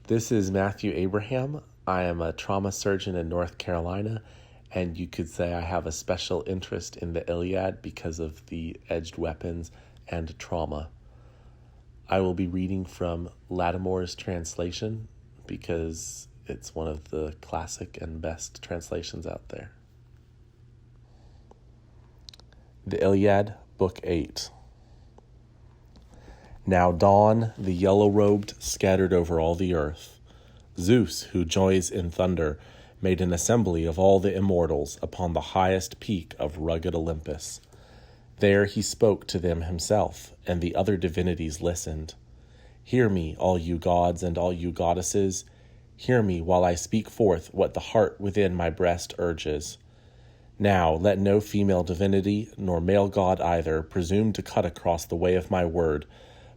This is Matthew Abraham. I am a trauma surgeon in North Carolina, and you could say I have a special interest in the Iliad because of the edged weapons and trauma. I will be reading from Lattimore's translation because it's one of the classic and best translations out there. The Iliad, Book 8. Now dawn, the yellow-robed, scattered over all the earth. Zeus, who joys in thunder, made an assembly of all the immortals upon the highest peak of rugged Olympus. There he spoke to them himself, and the other divinities listened. Hear me, all you gods and all you goddesses. Hear me while I speak forth what the heart within my breast urges. Now let no female divinity, nor male god either, presume to cut across the way of my word,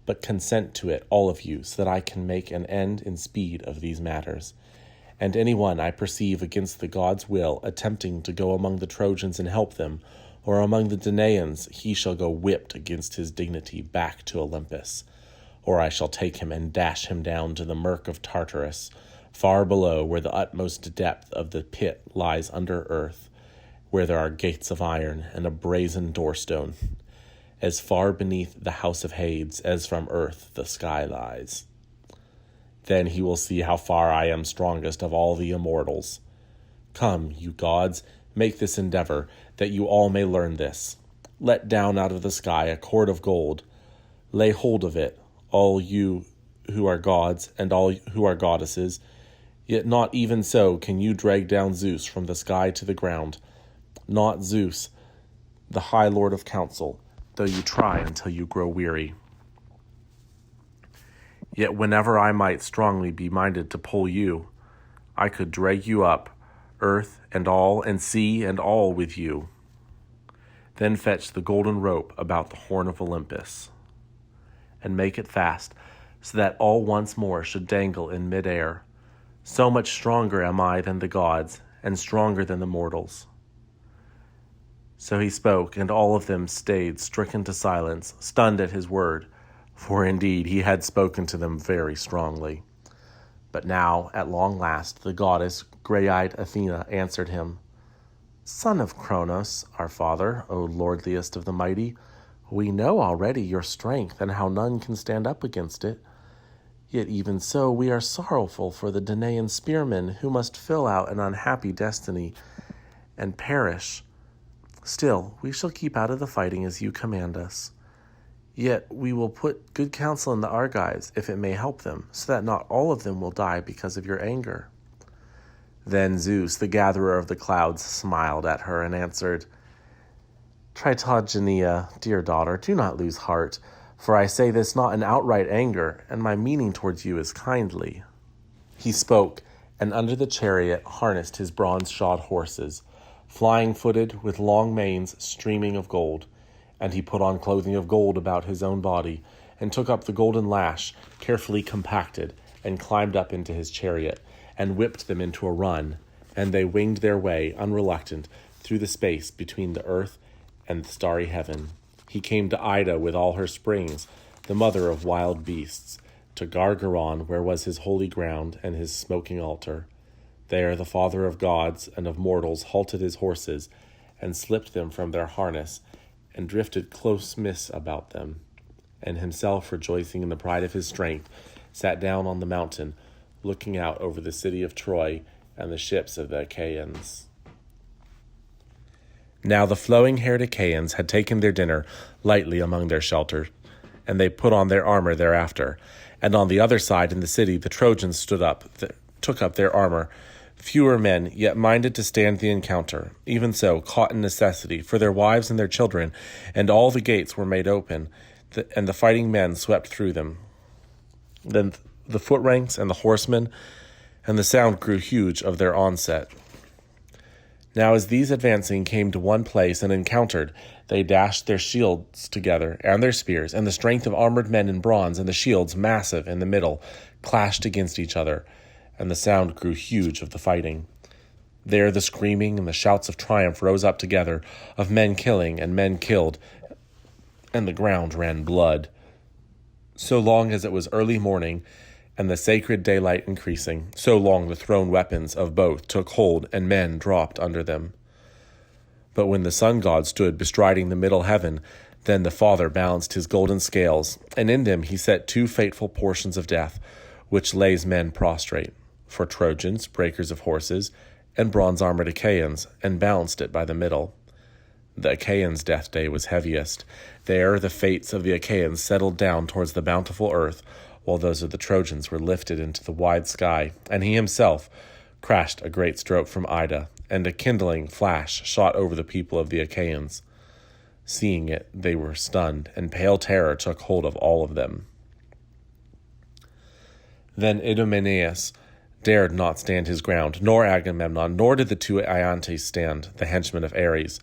but consent to it, all of you, so that I can make an end in speed of these matters. And anyone I perceive against the gods' will, attempting to go among the Trojans and help them, or among the Danaeans, he shall go whipped against his dignity back to Olympus. Or I shall take him and dash him down to the murk of Tartarus, far below where the utmost depth of the pit lies under earth, where there are gates of iron and a brazen doorstone, as far beneath the house of Hades as from earth the sky lies. Then he will see how far I am strongest of all the immortals. Come, you gods, make this endeavor, that you all may learn this. Let down out of the sky a cord of gold. Lay hold of it, all you who are gods and all who are goddesses. Yet not even so can you drag down Zeus from the sky to the ground. Not Zeus, the high lord of counsel, though you try until you grow weary. Yet whenever I might strongly be minded to pull you, I could drag you up, earth and sea and all with you. Then fetch the golden rope about the horn of Olympus, and make it fast, so that all once more should dangle in mid-air. So much stronger am I than the gods, and stronger than the mortals. So he spoke, and all of them stayed, stricken to silence, stunned at his word, for indeed he had spoken to them very strongly. But now, at long last, the goddess, grey-eyed Athena, answered him, Son of Cronos, our father, O lordliest of the mighty, we know already your strength, and how none can stand up against it. Yet even so we are sorrowful for the Danaean spearmen, who must fill out an unhappy destiny and perish. Still, we shall keep out of the fighting as you command us. Yet we will put good counsel in the Argives, if it may help them, so that not all of them will die because of your anger. Then Zeus, the gatherer of the clouds, smiled at her and answered, Tritogenia, dear daughter, do not lose heart, for I say this not in outright anger, and my meaning towards you is kindly. He spoke, and under the chariot harnessed his bronze-shod horses, flying-footed, with long manes streaming of gold. And he put on clothing of gold about his own body, and took up the golden lash, carefully compacted, and climbed up into his chariot, and whipped them into a run, and they winged their way, unreluctant, through the space between the earth and the starry heaven. He came to Ida with all her springs, the mother of wild beasts, to Gargaron, where was his holy ground and his smoking altar. There the father of gods and of mortals halted his horses, and slipped them from their harness, and drifted close mists about them, and himself, rejoicing in the pride of his strength, sat down on the mountain, looking out over the city of Troy and the ships of the Achaeans. Now the flowing-haired Achaeans had taken their dinner lightly among their shelter, and they put on their armor thereafter. And on the other side in the city the Trojans took up their armor, fewer men, yet minded to stand the encounter, even so, caught in necessity, for their wives and their children, and all the gates were made open, and the fighting men swept through them. Then the foot ranks and the horsemen, and the sound grew huge of their onset. Now as these advancing came to one place and encountered, they dashed their shields together, and their spears, and the strength of armored men in bronze, and the shields, massive in the middle, clashed against each other, and the sound grew huge of the fighting. There the screaming and the shouts of triumph rose up together, of men killing and men killed, and the ground ran blood. So long as it was early morning, and the sacred daylight increasing, so long the thrown weapons of both took hold, and men dropped under them. But when the sun god stood bestriding the middle heaven, then the Father balanced his golden scales, and in them he set two fateful portions of death, which lays men prostrate, for Trojans, breakers of horses, and bronze-armored Achaeans, and balanced it by the middle. The Achaeans' death day was heaviest. There the fates of the Achaeans settled down towards the bountiful earth, while those of the Trojans were lifted into the wide sky, and he himself crashed a great stroke from Ida, and a kindling flash shot over the people of the Achaeans. Seeing it, they were stunned, and pale terror took hold of all of them. Then Idomeneus dared not stand his ground, nor Agamemnon, nor did the two Iantes stand, the henchmen of Ares.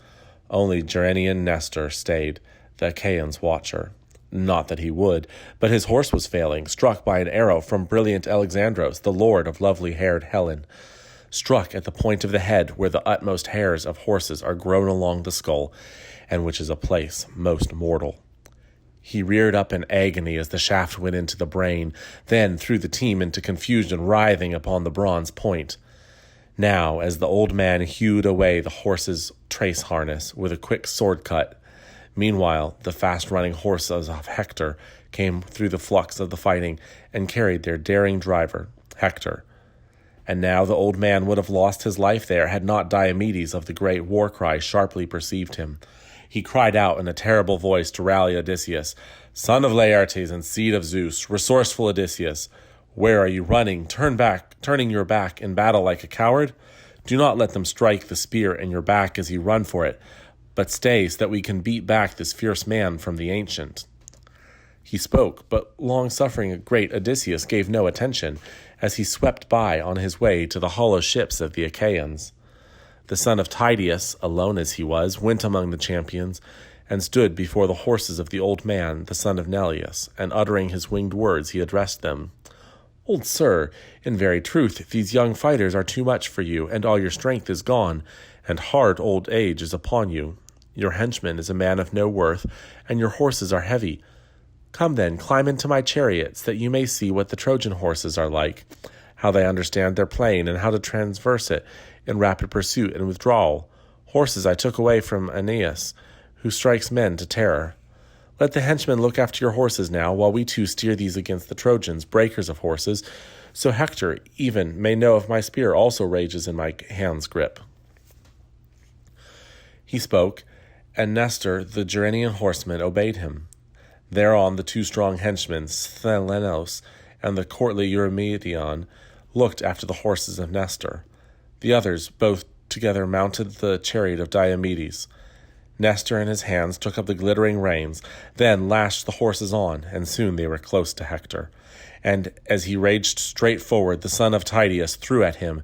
Only Gerenian Nestor stayed, the Achaeans' watcher. Not that he would, but his horse was failing, struck by an arrow from brilliant Alexandros, the lord of lovely-haired Helen, struck at the point of the head where the utmost hairs of horses are grown along the skull, and which is a place most mortal. He reared up in agony as the shaft went into the brain, then threw the team into confusion, writhing upon the bronze point. Now, as the old man hewed away the horse's trace harness with a quick sword cut, meanwhile the fast-running horses of Hector came through the flux of the fighting and carried their daring driver, Hector. And now the old man would have lost his life there had not Diomedes of the great war cry sharply perceived him. He cried out in a terrible voice to rally Odysseus, "Son of Laertes and seed of Zeus, resourceful Odysseus, where are you running, turning your back in battle like a coward? Do not let them strike the spear in your back as you run for it, but stay so that we can beat back this fierce man from the ancient." He spoke, but long-suffering great Odysseus gave no attention, as he swept by on his way to the hollow ships of the Achaeans. The son of Tydeus, alone as he was, went among the champions, and stood before the horses of the old man, the son of Neleus, and uttering his winged words he addressed them. "Old sir, in very truth, these young fighters are too much for you, and all your strength is gone, and hard old age is upon you. Your henchman is a man of no worth, and your horses are heavy. Come then, climb into my chariots, that you may see what the Trojan horses are like, how they understand their plain, and how to traverse it in rapid pursuit and withdrawal. Horses I took away from Aeneas, who strikes men to terror. Let the henchmen look after your horses now, while we two steer these against the Trojans, breakers of horses, so Hector even may know if my spear also rages in my hand's grip." He spoke, and Nestor, the Gerenian horseman, obeyed him. Thereon the two strong henchmen, Sthelenos and the courtly Eurymedon, looked after the horses of Nestor. The others both together mounted the chariot of Diomedes. Nestor in his hands took up the glittering reins, then lashed the horses on, and soon they were close to Hector. And as he raged straight forward, the son of Tydeus threw at him,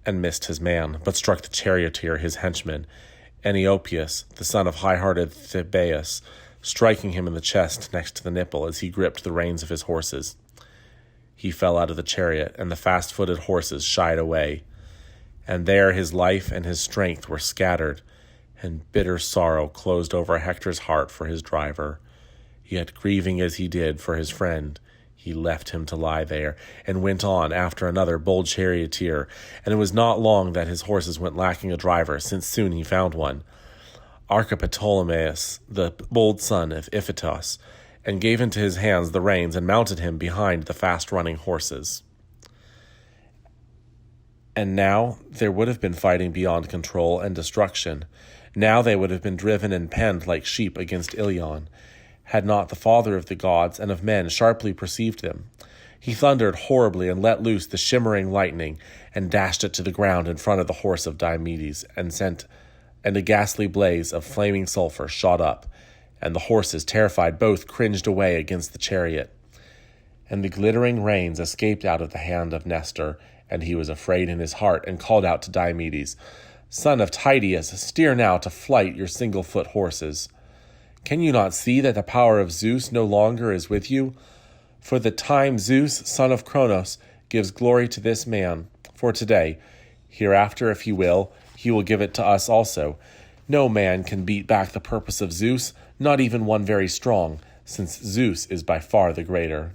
and missed his man, but struck the charioteer, his henchman, Eniopius, the son of high-hearted Thebaeus, striking him in the chest next to the nipple as he gripped the reins of his horses. He fell out of the chariot, and the fast-footed horses shied away. And there his life and his strength were scattered, and bitter sorrow closed over Hector's heart for his driver. Yet grieving as he did for his friend, he left him to lie there, and went on after another bold charioteer, and it was not long that his horses went lacking a driver, since soon he found one, Archiptolemus, the bold son of Iphitos, and gave into his hands the reins and mounted him behind the fast-running horses. And now there would have been fighting beyond control and destruction. Now they would have been driven and penned like sheep against Ilion, had not the father of the gods and of men sharply perceived them. He thundered horribly and let loose the shimmering lightning, and dashed it to the ground in front of the horse of Diomedes, and a ghastly blaze of flaming sulfur shot up, and the horses, terrified both, cringed away against the chariot. And the glittering reins escaped out of the hand of Nestor, and he was afraid in his heart, and called out to Diomedes, "Son of Tydeus, steer now to flight your single-foot horses. Can you not see that the power of Zeus no longer is with you? For the time Zeus, son of Cronos, gives glory to this man, for today. Hereafter, if he will give it to us also. No man can beat back the purpose of Zeus, not even one very strong, since Zeus is by far the greater."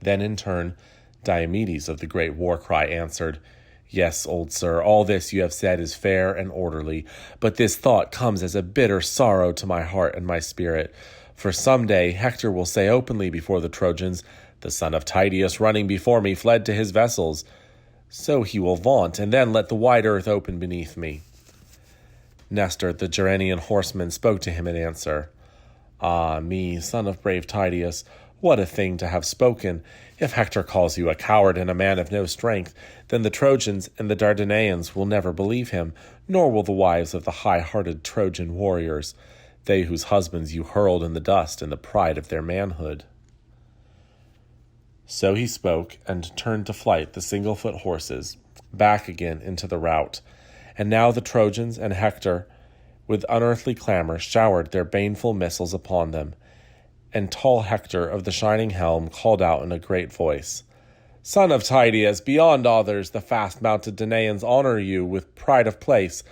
Then in turn, Diomedes of the great war cry answered, "Yes, old sir, all this you have said is fair and orderly, but this thought comes as a bitter sorrow to my heart and my spirit. For some day Hector will say openly before the Trojans, 'The son of Tydeus running before me fled to his vessels.' So he will vaunt, and then let the wide earth open beneath me." Nestor, the Gerenian horseman, spoke to him in answer. "Ah me, son of brave Tydeus, what a thing to have spoken! If Hector calls you a coward and a man of no strength, then the Trojans and the Danaeans will never believe him, nor will the wives of the high-hearted Trojan warriors, they whose husbands you hurled in the dust in the pride of their manhood." So he spoke, and turned to flight the single-foot horses, back again into the rout. And now the Trojans and Hector, with unearthly clamor, showered their baneful missiles upon them. And tall Hector of the shining helm called out in a great voice, "Son of Tydeus, beyond others the fast-mounted Danaeans honor you with pride of place,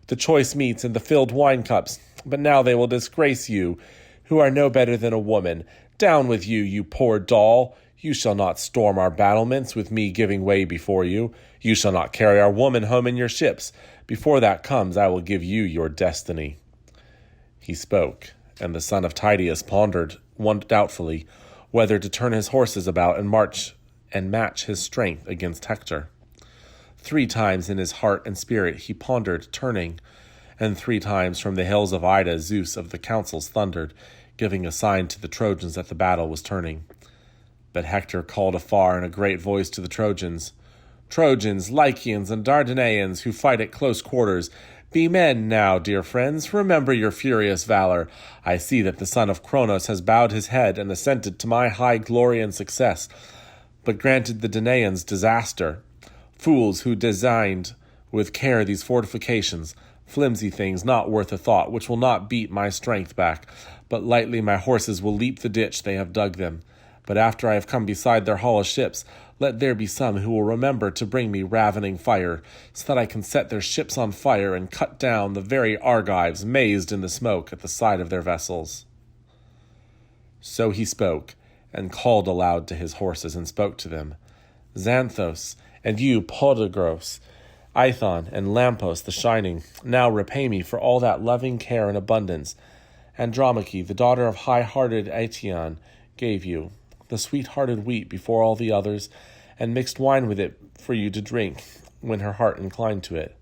the choice meats and the filled wine cups, but now they will disgrace you, who are no better than a woman. Down with you, you poor doll! You shall not storm our battlements with me giving way before you. You shall not carry our woman home in your ships. Before that comes, I will give you your destiny." He spoke, and the son of Tydeus pondered doubtfully whether to turn his horses about and march and match his strength against Hector. 3 times in his heart and spirit he pondered turning, and 3 times from the hills of Ida Zeus of the councils thundered, giving a sign to the Trojans that the battle was turning. But Hector called afar in a great voice to the Trojans, "Trojans, Lycians, and Dardanians who fight at close quarters, be men now, dear friends, remember your furious valor. I see that the son of Cronos has bowed his head and assented to my high glory and success, but granted the Danaeans disaster. Fools who designed with care these fortifications, flimsy things not worth a thought, which will not beat my strength back, but lightly my horses will leap the ditch they have dug them. But after I have come beside their hollow ships, let there be some who will remember to bring me ravening fire, so that I can set their ships on fire and cut down the very Argives mazed in the smoke at the side of their vessels." So he spoke, and called aloud to his horses, and spoke to them, "Xanthos, and you, Podagros, Aethon, and Lampos the shining, now repay me for all that loving care and abundance Andromache, the daughter of high-hearted Aetion, gave you, the sweet-hearted wheat before all the others, and mixed wine with it for you to drink, when her heart inclined to it.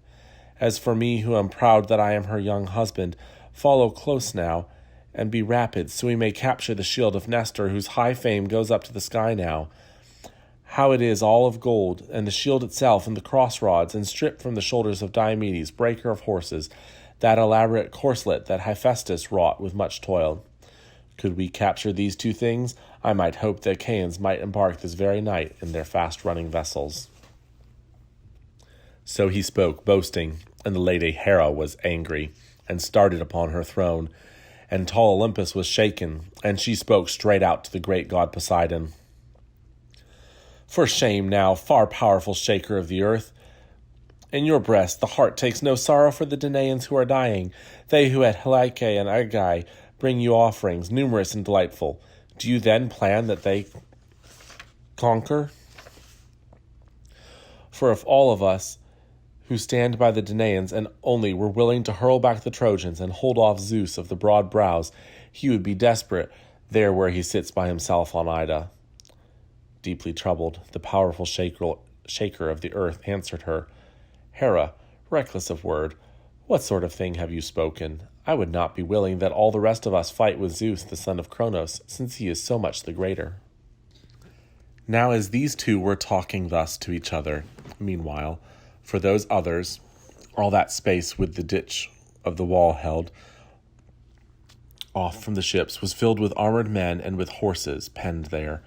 As for me, who am proud that I am her young husband, follow close now, and be rapid, so we may capture the shield of Nestor, whose high fame goes up to the sky now. How it is all of gold, and the shield itself, and the crossrods, and stripped from the shoulders of Diomedes, breaker of horses, that elaborate corselet that Hephaestus wrought with much toil. Could we capture these 2 things, I might hope the Achaeans might embark this very night in their fast-running vessels." So he spoke, boasting, and the lady Hera was angry, and started upon her throne, and tall Olympus was shaken, and she spoke straight out to the great god Poseidon. "For shame now, far powerful shaker of the earth! In your breast the heart takes no sorrow for the Danaeans who are dying, they who at Helice and Aigai bring you offerings, numerous and delightful. Do you then plan that they conquer? For if all of us who stand by the Danaeans and only were willing to hurl back the Trojans and hold off Zeus of the broad brows, he would be desperate there where he sits by himself on Ida." Deeply troubled, the powerful shaker of the earth answered her, "Hera, reckless of word, what sort of thing have you spoken? I would not be willing that all the rest of us fight with Zeus, the son of Cronos, since he is so much the greater." Now as these 2 were talking thus to each other, meanwhile, for those others, all that space with the ditch of the wall held off from the ships was filled with armored men and with horses penned there.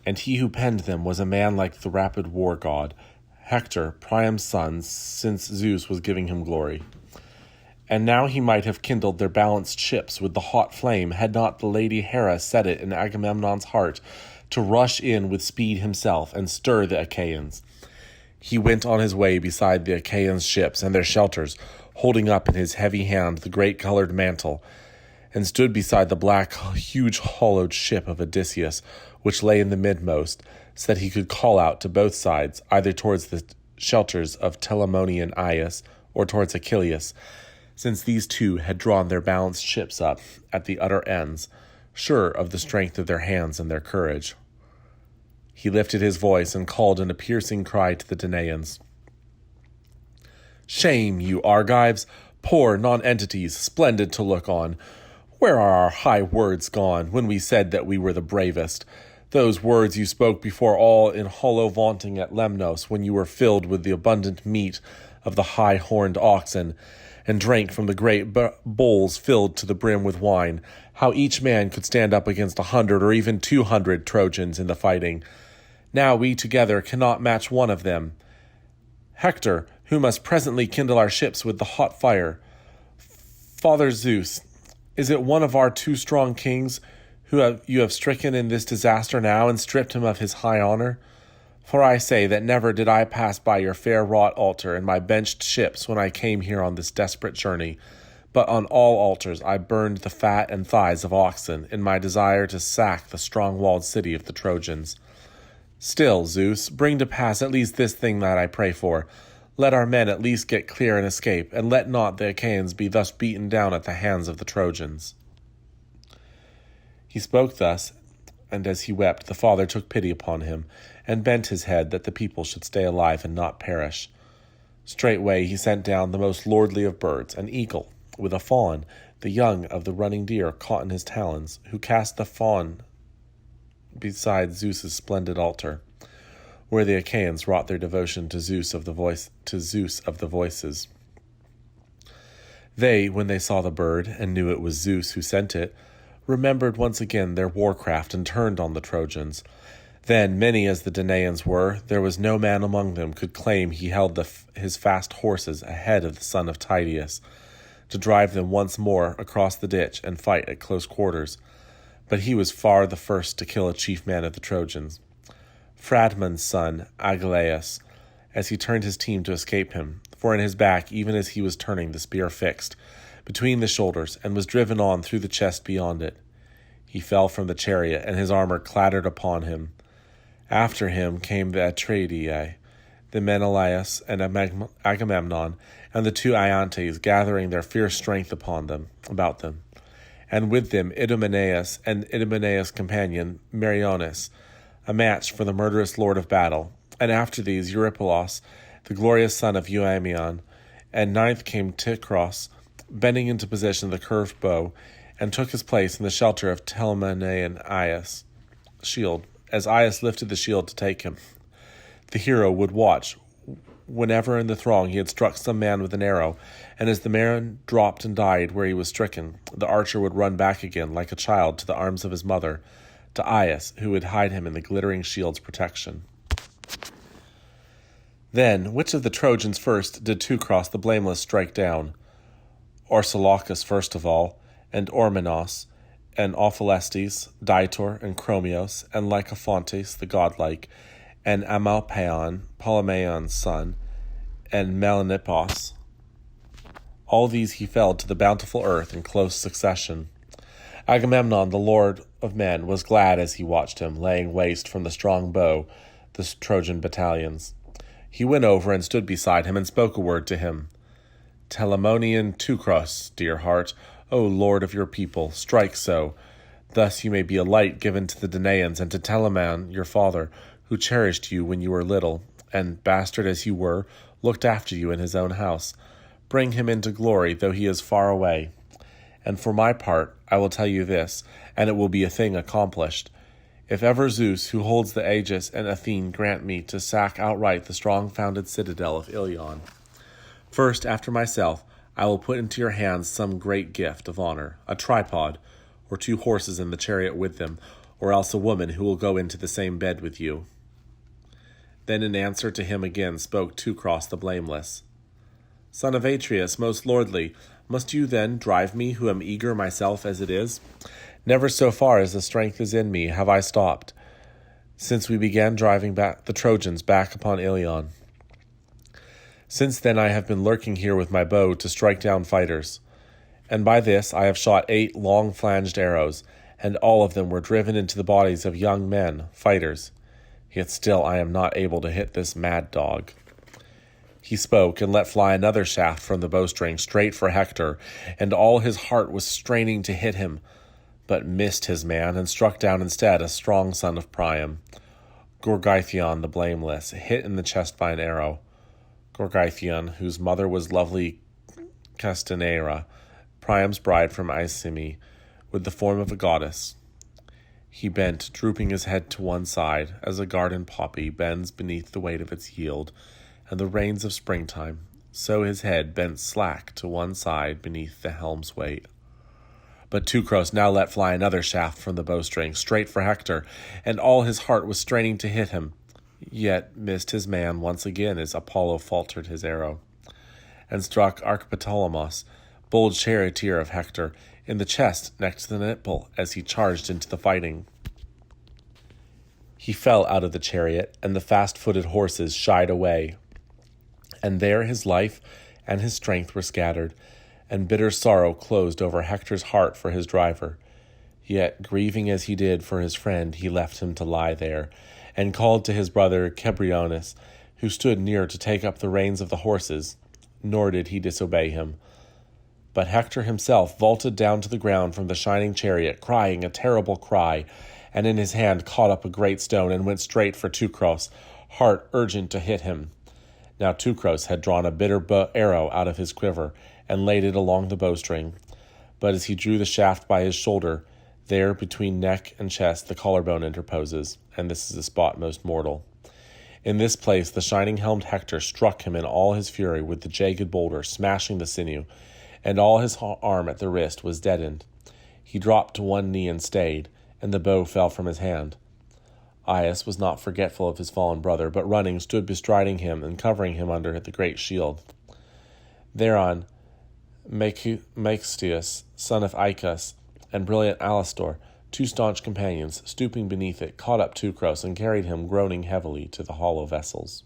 And he who penned them was a man like the rapid war god, Hector, Priam's son, since Zeus was giving him glory. And now he might have kindled their balanced ships with the hot flame, had not the lady Hera set it in Agamemnon's heart to rush in with speed himself and stir the Achaeans. He went on his way beside the Achaeans' ships and their shelters, holding up in his heavy hand the great colored mantle, and stood beside the black, huge hollowed ship of Odysseus, which lay in the midmost, so that he could call out to both sides, either towards the shelters of Telamonian Aias or towards Achilles, since these two had drawn their balanced ships up at the utter ends, sure of the strength of their hands and their courage. He lifted his voice and called in a piercing cry to the Danaeans. "Shame, you Argives, poor nonentities, splendid to look on! Where are our high words gone, when we said that we were the bravest? Those words you spoke before all in hollow vaunting at Lemnos, when you were filled with the abundant meat of the high-horned oxen, and drank from the great bowls filled to the brim with wine, how each man could stand up against 100 or even 200 Trojans in the fighting. Now we together cannot match one of them. Hector, who must presently kindle our ships with the hot fire. Father Zeus, is it one of our two strong kings you have stricken in this disaster now and stripped him of his high honor? For I say that never did I pass by your fair-wrought altar and my benched ships when I came here on this desperate journey, but on all altars I burned the fat and thighs of oxen in my desire to sack the strong-walled city of the Trojans. Still, Zeus, bring to pass at least this thing that I pray for. Let our men at least get clear and escape, and let not the Achaeans be thus beaten down at the hands of the Trojans." He spoke thus, and as he wept, the father took pity upon him, and bent his head that the people should stay alive and not perish. Straightway he sent down the most lordly of birds, an eagle, with a fawn, the young of the running deer caught in his talons, who cast the fawn beside Zeus's splendid altar, where the Achaeans wrought their devotion to Zeus of the voices. They, when they saw the bird, and knew it was Zeus who sent it, remembered once again their warcraft and turned on the Trojans. Then, many as the Danaeans were, there was no man among them could claim he held his fast horses ahead of the son of Tydeus, to drive them once more across the ditch and fight at close quarters. But he was far the first to kill a chief man of the Trojans, Phradmon's son, Agelaus, as he turned his team to escape him, for in his back, even as he was turning, the spear fixed between the shoulders, and was driven on through the chest beyond it. He fell from the chariot, and his armor clattered upon him. After him came the Atreidii, the Menelaus and Agamemnon, and the two Iantes, gathering their fierce strength about them. And with them Idomeneus and Idomeneus' companion Meriones, a match for the murderous lord of battle. And after these Eurypylus, the glorious son of Euaemon, and ninth came Tychros, bending into position the curved bow, and took his place in the shelter of Telamonian Aias' shield. As Aias lifted the shield to take him, the hero would watch whenever in the throng he had struck some man with an arrow, and as the man dropped and died where he was stricken, the archer would run back again like a child to the arms of his mother, to Aias, who would hide him in the glittering shield's protection. Then, which of the Trojans first did Teucros the blameless strike down? Orsilochus first of all, and Ormenos, and Ophelestes, Ditor, and Chromios, and Lycophontes the godlike, and Amalpaon, Polymaon's son, and Melanippos. All these he felled to the bountiful earth in close succession. Agamemnon, the lord of men, was glad as he watched him, laying waste from the strong bow the Trojan battalions. He went over and stood beside him and spoke a word to him. "Telamonian Teucros, dear heart, O lord of your people, strike so. Thus you may be a light given to the Danaeans and to Telamon, your father, who cherished you when you were little, and, bastard as you were, looked after you in his own house. Bring him into glory, though he is far away. And for my part, I will tell you this, and it will be a thing accomplished. If ever Zeus, who holds the Aegis, and Athene grant me to sack outright the strong-founded citadel of Ilion, first, after myself, I will put into your hands some great gift of honor, a tripod, or 2 horses in the chariot with them, or else a woman who will go into the same bed with you." Then in answer to him again spoke Teucros the blameless. "Son of Atreus, most lordly, must you then drive me, who am eager myself as it is? Never so far as the strength is in me have I stopped, since we began driving back the Trojans back upon Ilion. Since then I have been lurking here with my bow to strike down fighters. And by this I have shot 8 long-flanged arrows, and all of them were driven into the bodies of young men, fighters. Yet still I am not able to hit this mad dog." He spoke and let fly another shaft from the bowstring straight for Hector, and all his heart was straining to hit him, but missed his man and struck down instead a strong son of Priam, Gorgythion the Blameless, hit in the chest by an arrow. Gorgythion, whose mother was lovely Castanera, Priam's bride from Icime, with the form of a goddess. He bent, drooping his head to one side, as a garden poppy bends beneath the weight of its yield and the rains of springtime, so his head bent slack to one side beneath the helm's weight. But Teucros now let fly another shaft from the bowstring, straight for Hector, and all his heart was straining to hit him, yet missed his man once again as Apollo faltered his arrow, and struck Archeptolemus, bold charioteer of Hector, in the chest next to the nipple as he charged into the fighting. He fell out of the chariot, and the fast-footed horses shied away, and there his life and his strength were scattered, and bitter sorrow closed over Hector's heart for his driver. Yet, grieving as he did for his friend, he left him to lie there, and called to his brother Cebriones, who stood near to take up the reins of the horses, nor did he disobey him. But Hector himself vaulted down to the ground from the shining chariot, crying a terrible cry, and in his hand caught up a great stone and went straight for Teucros, heart urgent to hit him. Now Teucros had drawn a bitter arrow out of his quiver, and laid it along the bowstring. But as he drew the shaft by his shoulder, there between neck and chest the collarbone interposes, and this is the spot most mortal. In this place the shining-helmed Hector struck him in all his fury with the jagged boulder, smashing the sinew, and all his arm at the wrist was deadened. He dropped to one knee and stayed, and the bow fell from his hand. Aias was not forgetful of his fallen brother, but running stood bestriding him and covering him under the great shield. Thereon Mextius, son of Icus, and brilliant Alastor, 2 staunch companions, stooping beneath it, caught up Teucros and carried him, groaning heavily, to the hollow vessels.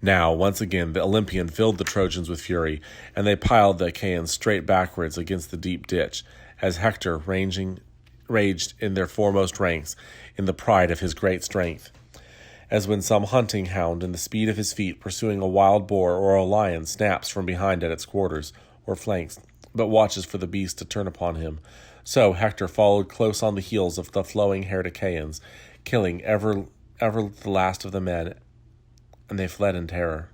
Now, once again, the Olympian filled the Trojans with fury, and they piled the Achaeans straight backwards against the deep ditch, as Hector raged in their foremost ranks in the pride of his great strength. As when some hunting hound in the speed of his feet pursuing a wild boar or a lion snaps from behind at its quarters or flanks, but watches for the beast to turn upon him, so Hector followed close on the heels of the flowing-haired Achaeans, killing ever the last of the men, and they fled in terror.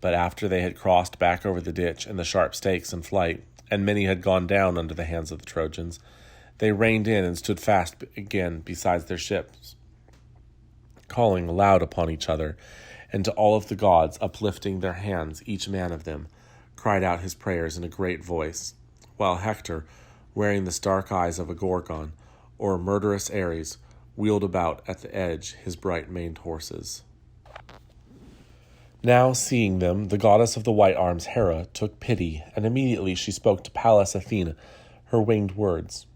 But after they had crossed back over the ditch and the sharp stakes in flight, and many had gone down under the hands of the Trojans, they reined in and stood fast again beside their ships, calling aloud upon each other, and to all of the gods, uplifting their hands, each man of them, cried out his prayers in a great voice, while Hector, wearing the stark eyes of a Gorgon, or murderous Ares, wheeled about at the edge his bright-maned horses. Now, seeing them, the goddess of the white arms, Hera, took pity, and immediately she spoke to Pallas Athena her winged words.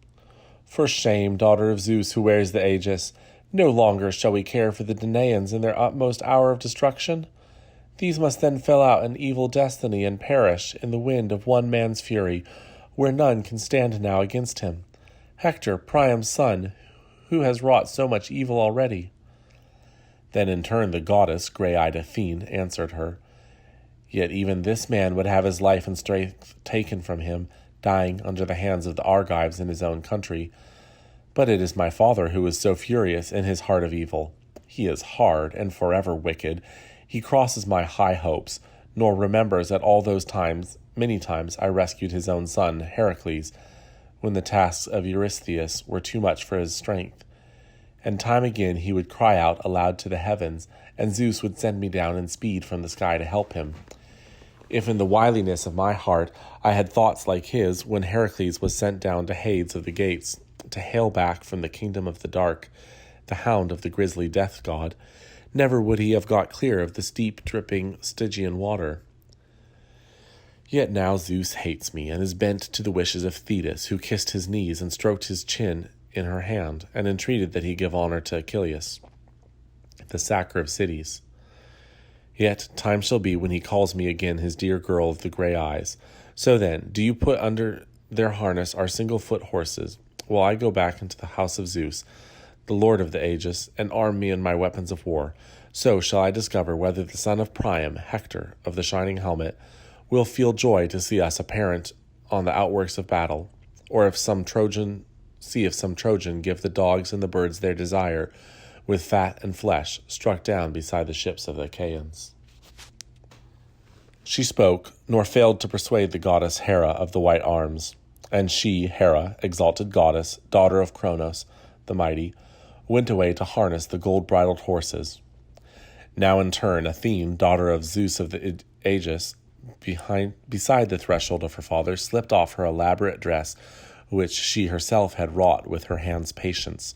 "For shame, daughter of Zeus, who wears the aegis, no longer shall we care for the Danaeans in their utmost hour of destruction. These must then fell out an evil destiny and perish in the wind of one man's fury, where none can stand now against him. Hector, Priam's son, who has wrought so much evil already." Then in turn the goddess, grey-eyed Athene, answered her, "Yet even this man would have his life and strength taken from him, dying under the hands of the Argives in his own country. But it is my father who is so furious in his heart of evil. He is hard and forever wicked. He crosses my high hopes, nor remembers at all those times, many times, I rescued his own son, Heracles, when the tasks of Eurystheus were too much for his strength. And time again he would cry out aloud to the heavens, and Zeus would send me down in speed from the sky to help him. If in the wiliness of my heart I had thoughts like his, when Heracles was sent down to Hades of the gates, to hail back from the kingdom of the dark, the hound of the grisly death god, never would he have got clear of the steep, dripping Stygian water. Yet now Zeus hates me, and is bent to the wishes of Thetis, who kissed his knees and stroked his chin in her hand, and entreated that he give honor to Achilles, the sacker of cities. Yet time shall be when he calls me again his dear girl of the grey eyes, So then, do you put under their harness our single-foot horses, while I go back into the house of Zeus, the Lord of the Aegis, and arm me in my weapons of war. So shall I discover whether the son of Priam, Hector, of the shining helmet, will feel joy to see us apparent on the outworks of battle, or if some Trojan give the dogs and the birds their desire, with fat and flesh, struck down beside the ships of the Achaeans. She spoke, nor failed to persuade the goddess Hera of the white arms. And she, Hera, exalted goddess, daughter of Cronos, the mighty, went away to harness the gold-bridled horses. Now in turn, Athene, daughter of Zeus of the Aegis, beside the threshold of her father, slipped off her elaborate dress, which she herself had wrought with her hands' patience.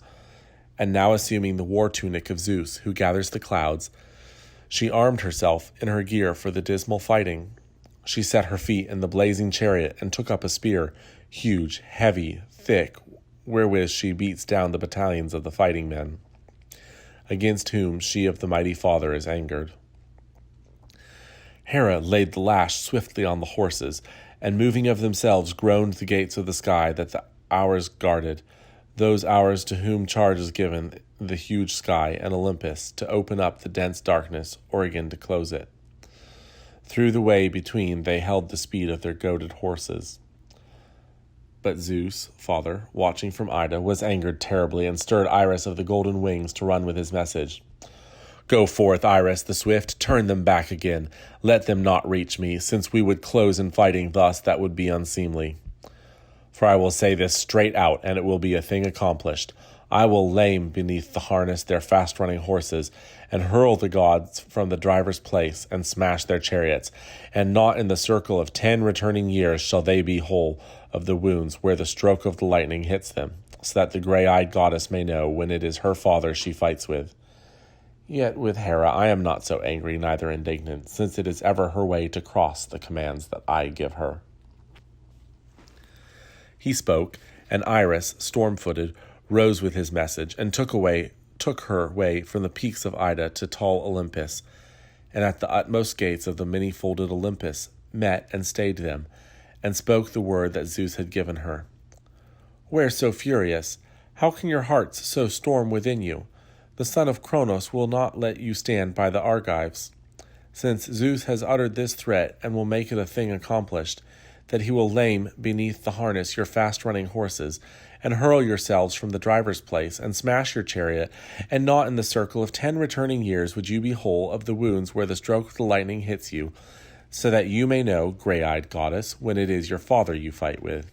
And now assuming the war tunic of Zeus, who gathers the clouds, she armed herself in her gear for the dismal fighting. She set her feet in the blazing chariot and took up a spear, huge, heavy, thick, wherewith she beats down the battalions of the fighting men, against whom she of the mighty father is angered. Hera laid the lash swiftly on the horses, and moving of themselves groaned the gates of the sky that the hours guarded, those hours to whom charge is given the huge sky and Olympus to open up the dense darkness or again to close it. Through the way between they held the speed of their goaded horses. But Zeus, father, watching from Ida, was angered terribly and stirred Iris of the golden wings to run with his message. Go forth, Iris the swift, turn them back again. Let them not reach me, since we would close in fighting thus that would be unseemly. For I will say this straight out, and it will be a thing accomplished. I will lame beneath the harness their fast-running horses, and hurl the gods from the driver's place, and smash their chariots, and not in the circle of 10 returning years shall they be whole of the wounds where the stroke of the lightning hits them, so that the gray-eyed goddess may know when it is her father she fights with. Yet with Hera I am not so angry, neither indignant, since it is ever her way to cross the commands that I give her. He spoke, and Iris, storm-footed, rose with his message, and took her way from the peaks of Ida to tall Olympus, and at the utmost gates of the many-folded Olympus met and stayed them, and spoke the word that Zeus had given her. Where so furious? How can your hearts so storm within you? The son of Cronos will not let you stand by the Argives, since Zeus has uttered this threat and will make it a thing accomplished, that he will lame beneath the harness your fast-running horses, and hurl yourselves from the driver's place, and smash your chariot, and not in the circle of 10 returning years would you be whole of the wounds where the stroke of the lightning hits you, so that you may know, gray-eyed goddess, when it is your father you fight with.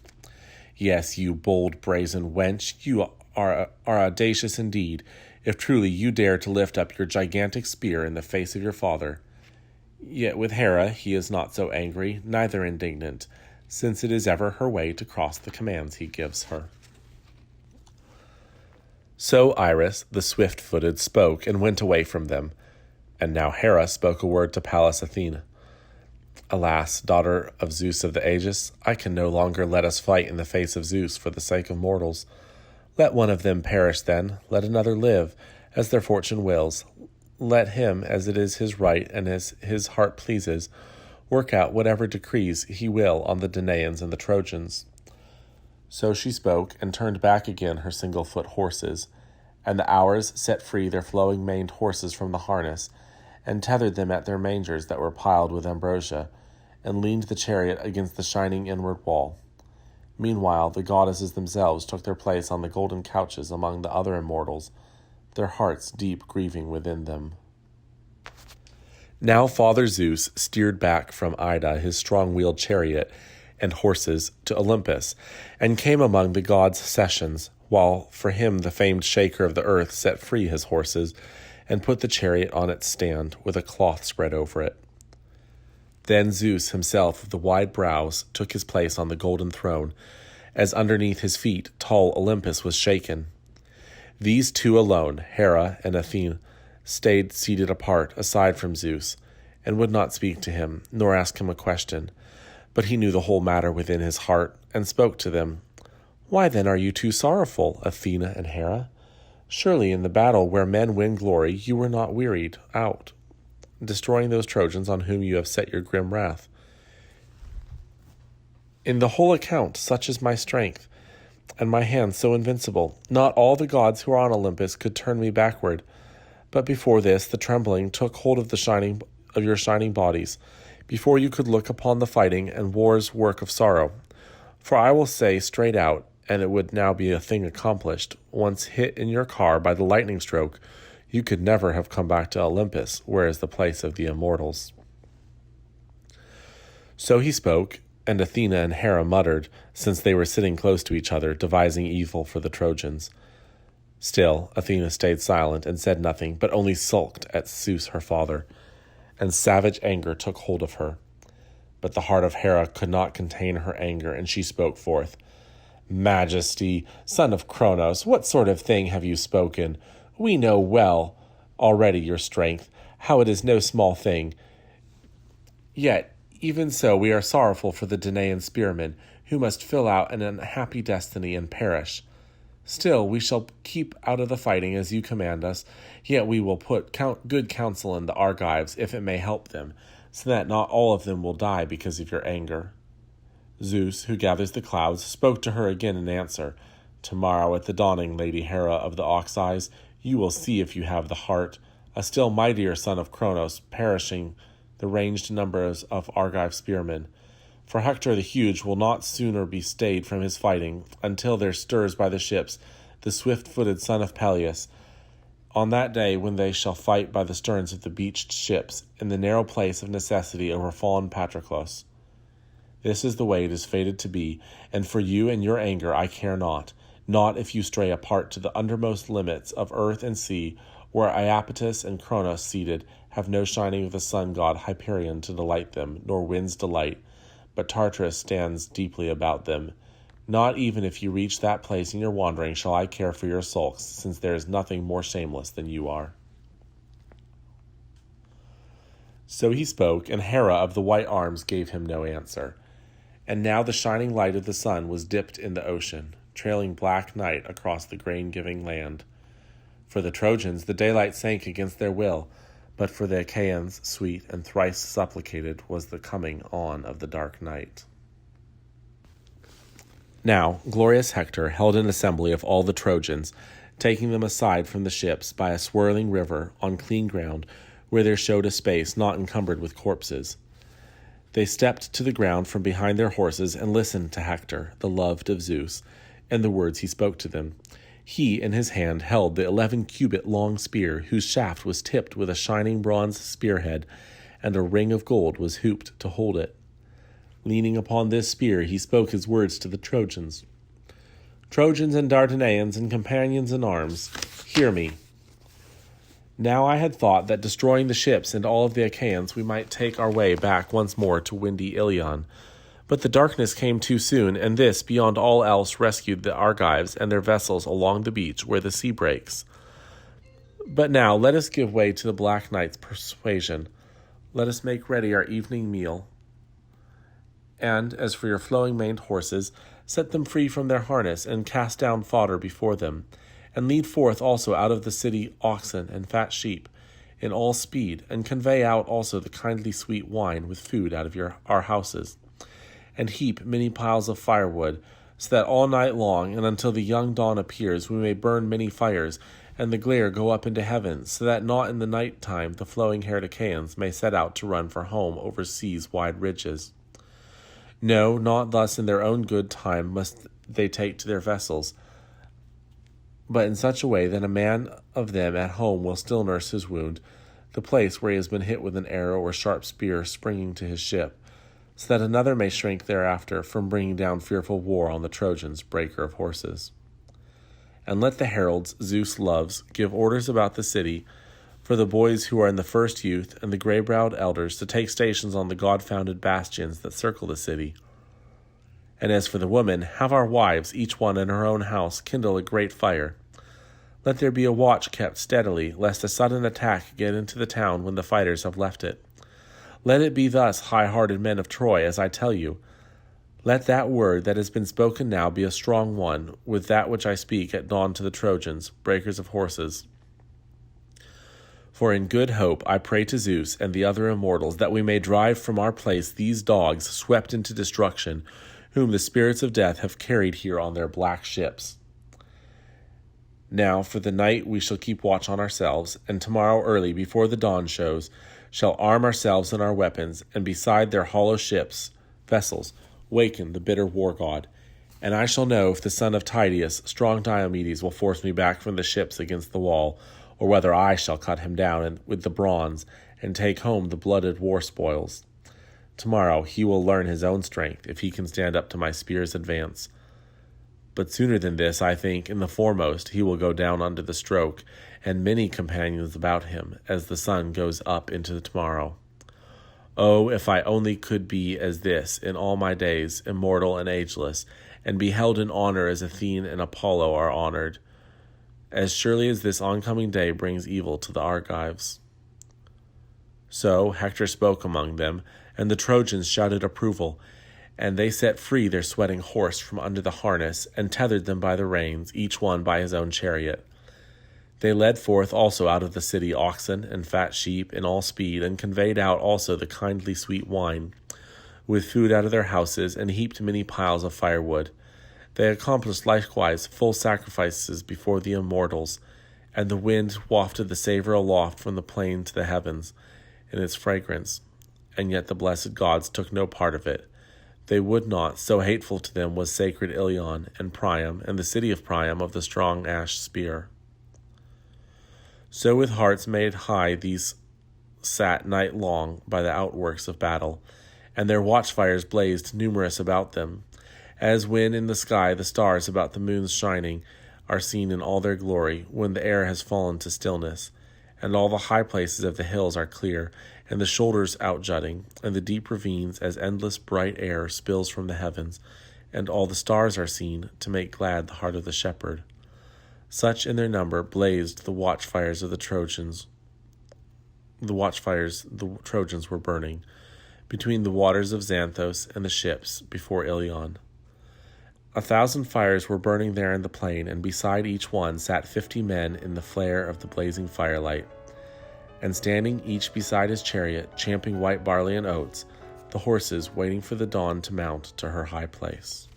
Yes, you bold, brazen wench, you are audacious indeed, if truly you dare to lift up your gigantic spear in the face of your father. Yet with Hera he is not so angry, neither indignant, since it is ever her way to cross the commands he gives her. So Iris, the swift-footed, spoke and went away from them. And now Hera spoke a word to Pallas Athena. Alas, daughter of Zeus of the Aegis, I can no longer let us fight in the face of Zeus for the sake of mortals. Let one of them perish then, let another live, as their fortune wills. Let him, as it is his right and as his heart pleases, work out whatever decrees he will on the Danaeans and the Trojans. So she spoke, and turned back again her single-foot horses, and the hours set free their flowing-maned horses from the harness, and tethered them at their mangers that were piled with ambrosia, and leaned the chariot against the shining inward wall. Meanwhile the goddesses themselves took their place on the golden couches among the other immortals, their hearts deep grieving within them. Now Father Zeus steered back from Ida his strong-wheeled chariot and horses to Olympus, and came among the gods' sessions, while for him the famed shaker of the earth set free his horses, and put the chariot on its stand, with a cloth spread over it. Then Zeus himself of the wide brows took his place on the golden throne, as underneath his feet tall Olympus was shaken. These two alone, Hera and Athena, stayed seated apart, aside from Zeus, and would not speak to him, nor ask him a question. But he knew the whole matter within his heart, and spoke to them. Why then are you too sorrowful, Athena and Hera? Surely in the battle where men win glory you were not wearied out, destroying those Trojans on whom you have set your grim wrath. In the whole account, such is my strength, and my hands so invincible. Not all the gods who are on Olympus could turn me backward. But before this, the trembling took hold of your shining bodies, before you could look upon the fighting and war's work of sorrow. For I will say straight out, and it would now be a thing accomplished, once hit in your car by the lightning stroke, you could never have come back to Olympus, where is the place of the immortals. So he spoke, and Athena and Hera muttered, since they were sitting close to each other, devising evil for the Trojans. Still, Athena stayed silent and said nothing, but only sulked at Zeus her father, and savage anger took hold of her. But the heart of Hera could not contain her anger, and she spoke forth. Majesty, son of Cronos, what sort of thing have you spoken? We know well already your strength, how it is no small thing. Yet, even so, we are sorrowful for the Danaean spearmen, who must fill out an unhappy destiny and perish. Still, we shall keep out of the fighting as you command us, yet we will put good counsel in the Argives, if it may help them, so that not all of them will die because of your anger. Zeus, who gathers the clouds, spoke to her again in answer. Tomorrow at the dawning, Lady Hera of the ox-eyes, you will see if you have the heart, a still mightier son of Cronos, perishing the ranged numbers of Argive spearmen. For Hector the huge will not sooner be stayed from his fighting, until there stirs by the ships the swift-footed son of Peleus, on that day when they shall fight by the sterns of the beached ships, in the narrow place of necessity over fallen Patroclus. This is the way it is fated to be, and for you and your anger I care not if you stray apart to the undermost limits of earth and sea, where Iapetus and Cronos seated have no shining of the sun god Hyperion to delight them, nor winds delight, but Tartarus stands deeply about them. Not even if you reach that place in your wandering shall I care for your sulks, since there is nothing more shameless than you are. So he spoke, and Hera of the white arms gave him no answer. And now the shining light of the sun was dipped in the ocean, trailing black night across the grain-giving land. For the Trojans the daylight sank against their will, but for the Achaeans, sweet and thrice supplicated was the coming on of the dark night. Now glorious Hector held an assembly of all the Trojans, taking them aside from the ships by a swirling river on clean ground, where there showed a space not encumbered with corpses. They stepped to the ground from behind their horses and listened to Hector, the loved of Zeus, and the words he spoke to them. He in his hand held the 11-cubit-long spear, whose shaft was tipped with a shining bronze spearhead, and a ring of gold was hooped to hold it. Leaning upon this spear, he spoke his words to the Trojans. Trojans and Danaeans and companions in arms, hear me. Now I had thought that destroying the ships and all of the Achaeans, we might take our way back once more to windy Ilion. But the darkness came too soon, and this, beyond all else, rescued the Argives and their vessels along the beach where the sea breaks. But now let us give way to the Black Knight's persuasion. Let us make ready our evening meal. And, as for your flowing-maned horses, set them free from their harness, and cast down fodder before them, and lead forth also out of the city oxen and fat sheep, in all speed, and convey out also the kindly sweet wine with food out of our houses. And heap many piles of firewood, so that all night long, and until the young dawn appears, we may burn many fires, and the glare go up into heaven, so that not in the night time the flowing-haired Achaeans may set out to run for home over seas' wide ridges. No, not thus in their own good time must they take to their vessels, but in such a way that a man of them at home will still nurse his wound, the place where he has been hit with an arrow or sharp spear springing to his ship, so that another may shrink thereafter from bringing down fearful war on the Trojans, breaker of horses. And let the heralds Zeus loves give orders about the city for the boys who are in the first youth and the gray-browed elders to take stations on the god-founded bastions that circle the city. And as for the women, have our wives, each one in her own house, kindle a great fire. Let there be a watch kept steadily, lest a sudden attack get into the town when the fighters have left it. Let it be thus, high-hearted men of Troy, as I tell you. Let that word that has been spoken now be a strong one, with that which I speak at dawn to the Trojans, breakers of horses. For in good hope I pray to Zeus and the other immortals that we may drive from our place these dogs swept into destruction, whom the spirits of death have carried here on their black ships. Now for the night we shall keep watch on ourselves, and tomorrow early, before the dawn shows, shall arm ourselves in our weapons, and beside their hollow vessels, waken the bitter war god. And I shall know if the son of Tydeus, strong Diomedes, will force me back from the ships against the wall, or whether I shall cut him down with the bronze, and take home the blooded war spoils. Tomorrow he will learn his own strength, if he can stand up to my spear's advance. But sooner than this, I think, in the foremost he will go down under the stroke, and many companions about him, as the sun goes up into the tomorrow. Oh, if I only could be as this in all my days, immortal and ageless, and be held in honor as Athene and Apollo are honored, as surely as this oncoming day brings evil to the Argives. So Hector spoke among them, and the Trojans shouted approval, and they set free their sweating horse from under the harness, and tethered them by the reins, each one by his own chariot. They led forth also out of the city oxen and fat sheep in all speed, and conveyed out also the kindly sweet wine, with food out of their houses, and heaped many piles of firewood. They accomplished likewise full sacrifices before the immortals, and the wind wafted the savour aloft from the plain to the heavens in its fragrance, and yet the blessed gods took no part of it. They would not, so hateful to them was sacred Ilion and Priam, and the city of Priam of the strong ash spear. So with hearts made high these sat night long by the outworks of battle, and their watchfires blazed numerous about them, as when in the sky the stars about the moon's shining are seen in all their glory, when the air has fallen to stillness, and all the high places of the hills are clear, and the shoulders outjutting, and the deep ravines as endless bright air spills from the heavens, and all the stars are seen to make glad the heart of the shepherd. Such in their number blazed the watchfires of the Trojans. The watchfires the Trojans were burning, between the waters of Xanthos and the ships before Ilion. 1,000 fires were burning there in the plain, and beside each one sat 50 men in the flare of the blazing firelight. And standing each beside his chariot, champing white barley and oats, the horses waiting for the dawn to mount to her high place.